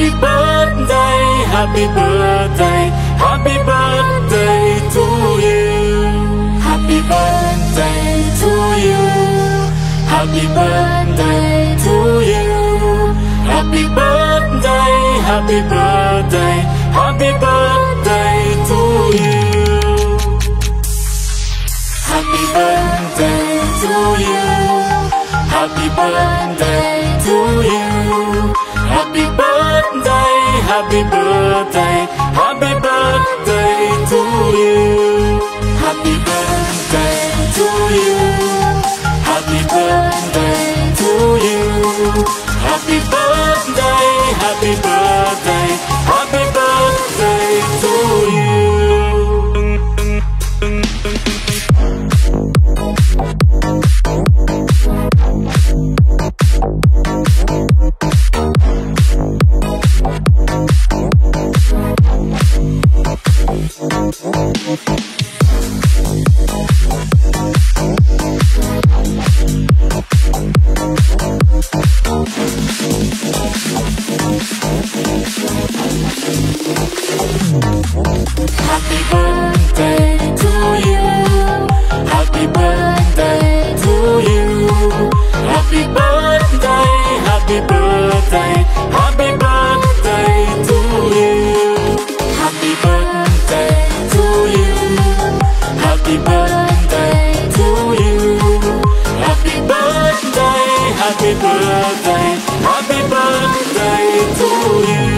Happy birthday, happy birthday, happy birthday to you. Happy birthday to you. Happy birthday to you. Happy birthday, happy birthday, happy birthday to you. Happy birthday to you. Happy birthday to you. Happy birthday, happy birthday, happy birthday to you. Happy birthday to you. Happy birthday to you. Happy birthday, happy birthday, happy birthday to you. Happy birthday to you. Happy birthday to you. Happy birthday, happy birthday, happy birthday to you. Happy birthday to you. Happy birthday to you. Happy birthday, happy birthday, happy birthday to you.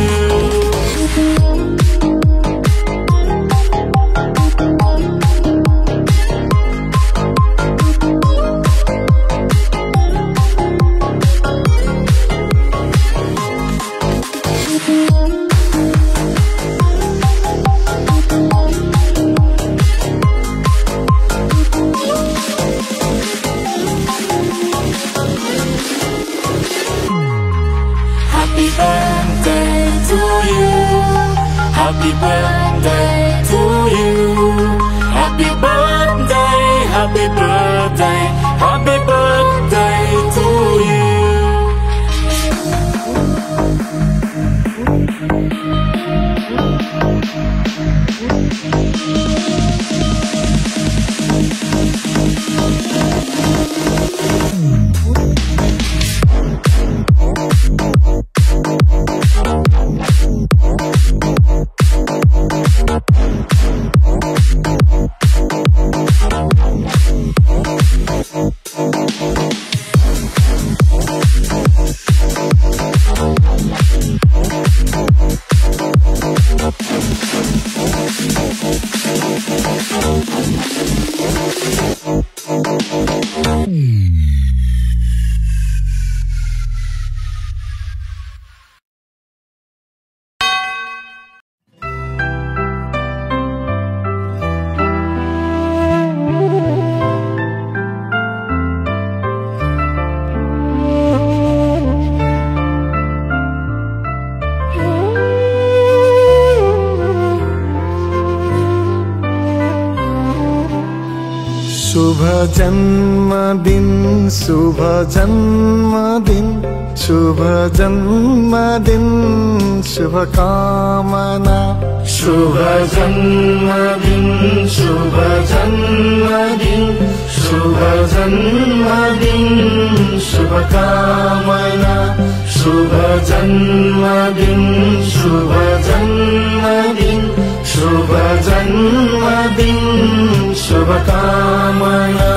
Happy birthday to you. Happy birthday to you. Happy birthday, happy birthday, happy birthday to you. शुभ जन्मदिन, शुभ जन्मदिन, शुभ जन्मदिन, शुभकामना। शुभ जन्मदिन, शुभ जन्मदिन, शुभ जन्मदिन, शुभकामना। शुभ जन्मदिन, शुभ जन्मदिन, शुभ जन्मदिन, शुभकामना।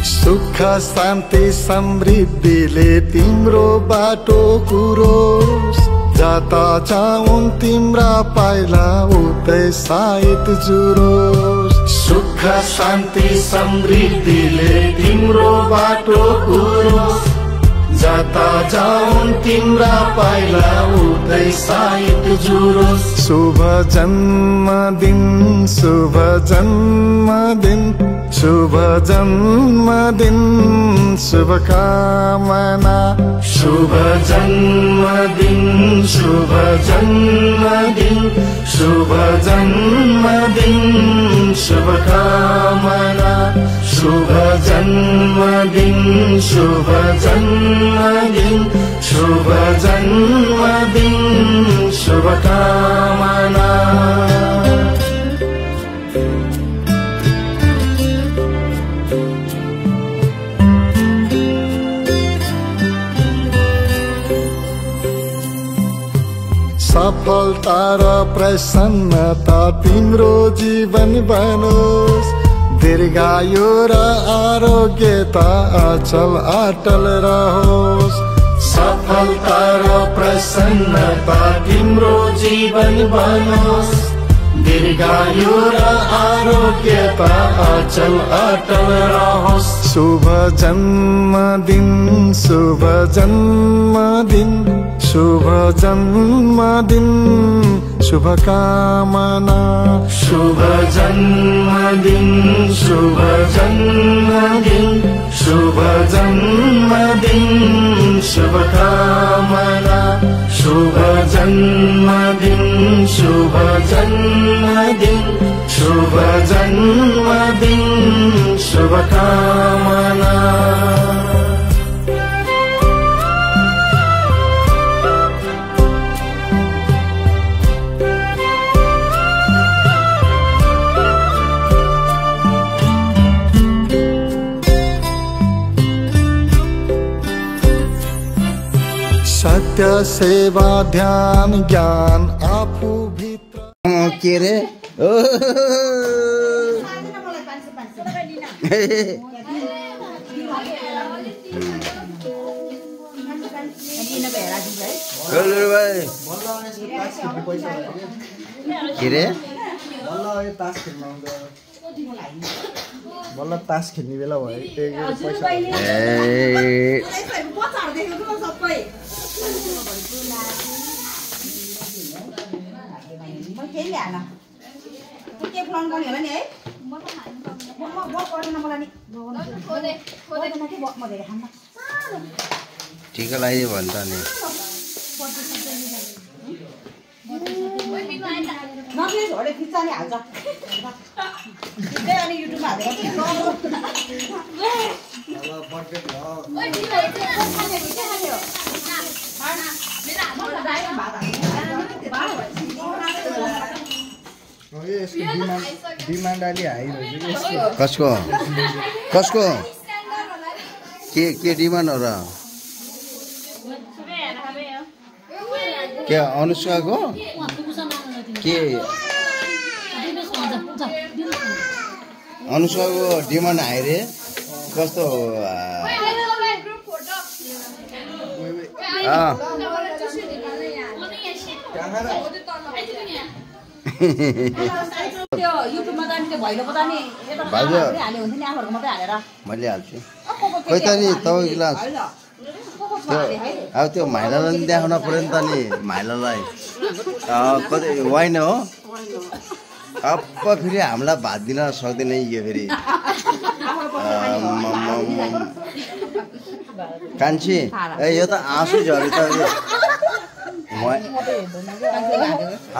सुख शान्ति समृद्धिले तिम्रो बाटो कुरोस्, जाता जाउन् तिम्रा पाइला उतै साइत जुरोस्। सुख शान्ति समृद्धिले तिम्रो बाटो कुरोस्, जता जाउन् तिम्रा पाइला उतै साइत जुरोस् शुभ जन्मदिन शुभ जन्मदिन शुभ जन्मदिन शुभकामना शुभ जन्मदिन शुभ जन्मदिन शुभ जन्मदिन शुभकामना शुभ जन्मदिन शुभ जन्मदिन शुभ जन्मदिन शुभकामना सफलता र प्रसन्नता तिम्रो जीवन बनोस् दीर्घायु र आरोग्यता अचल अटल रहोस् सफलता र प्रसन्नता तिम्रो जीवन बनोस् दीर्घायु र आरोग्यता अचल अटल रहोस् शुभ जन्मदिन शुभ जन्मदिन शुभ जन्मदिन शुभकामना शुभ जन्मदिन शुभ जन्मदिन शुभ जन्मदिन शुभकामना शुभ जन्मदिन शुभ जन्मदिन शुभ जन्मदिन शुभकामना सत्य सेवा ध्यान ज्ञान आफू भित्र के रे के रे बल्ल तास खेल्ने बेला भयो टिका लगाइदियो भने त नि डिमान्ड अलि हाई रहेछ कसको कसको के डिमान्ड हो र के अनुष्काको के अनुष्काको डिमान्ड हाई रे कस्तो मैले हाल्छु खोइ त नि तपाईँ गिलास अब त्यो माइलालाई नि देखाउन पर्यो नि त नि माइलालाई कतै वाइन हो अब फेरि हामीलाई भात दिन सक्दैन यो फेरि कान्छी ए यो त आँसु झऱ्यो त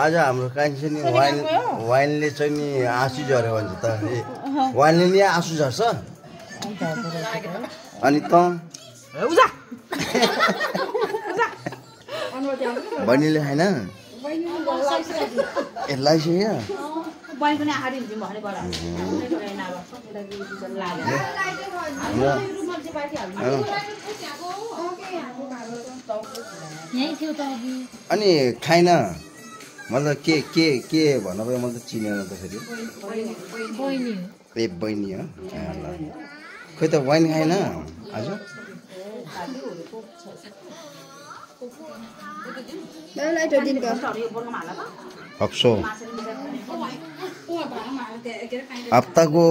आज हाम्रो कान्छी नि वाइनले चाहिँ नि आँसु झऱ्यो भन्छ त वाइनले नि आँसु झर्छ अनि त बहिनीले खाएन ए लाइसक्यो अनि खाइन मतलब के भन्नु पऱ्यो मैले त चिनेन त फेरि ए बहिनी हो खोइ त वाइन खाएन आज हप्सो हप्ताको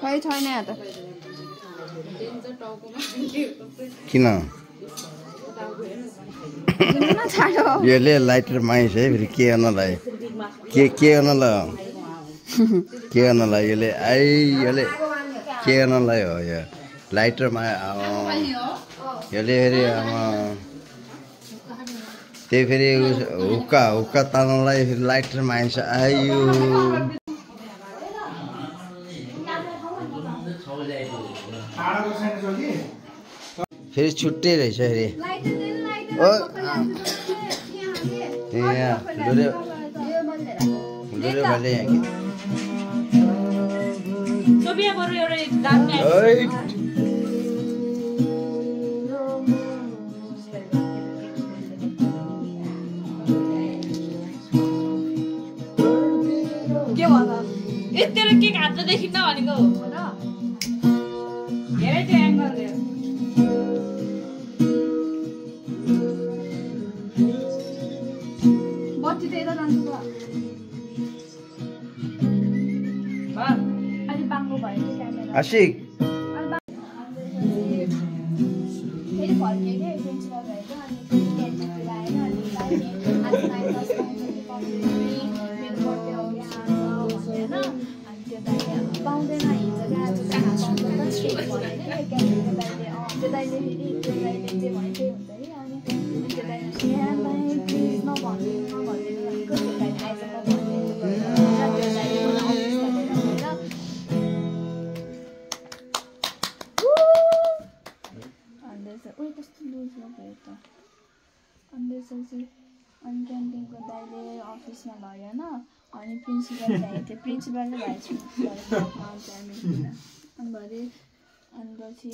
खै छैन त किन यसले लाइटर माइस है फेरि के गर्नलाई के गर्नलाई के गर्नलाई यसले यसले के गर्नलाई हो यो लाइटरमा यसले फेरि त्यही फेरि हुक्का तान्नलाई फेरि लाइटर माइस आयो फेरि छुट्टै रहेछ फेरि के भन्छ यत्रो केक हात देखिन्न भनेको हो र हेरे त्यो एंगल ले बत्ती त यता जान्छ बा अलि बाङ्गो भयो कि क्यामेरा आशिक फेरि फर्के के प्रिन्सिपल भएको अनि क्यान्टिन आएर अनि आज नाइट क्लास पाउँदैन हिजो आज पाउँदैन त्यो दाइले त्यो दाइले फेरि त्यो दाइले जे भने त्यही हुन्छ कि अनि त्यो दाइले प्लिज नभनिदिनु भनेको त्यो दाइले आइज नभनिदिनु त्यो दाइले मलाई अफिसमा गएर अन्त उयो कस्तो लुज भयो त अन्त त्यसपछि अनि क्यान्टिनको दाइले अफिसमा लगेन अनि प्रिन्सिपल ल्याएको थियो प्रिन्सिपलले भाइस प्रिन्सिपल अनि भरे अनि पछि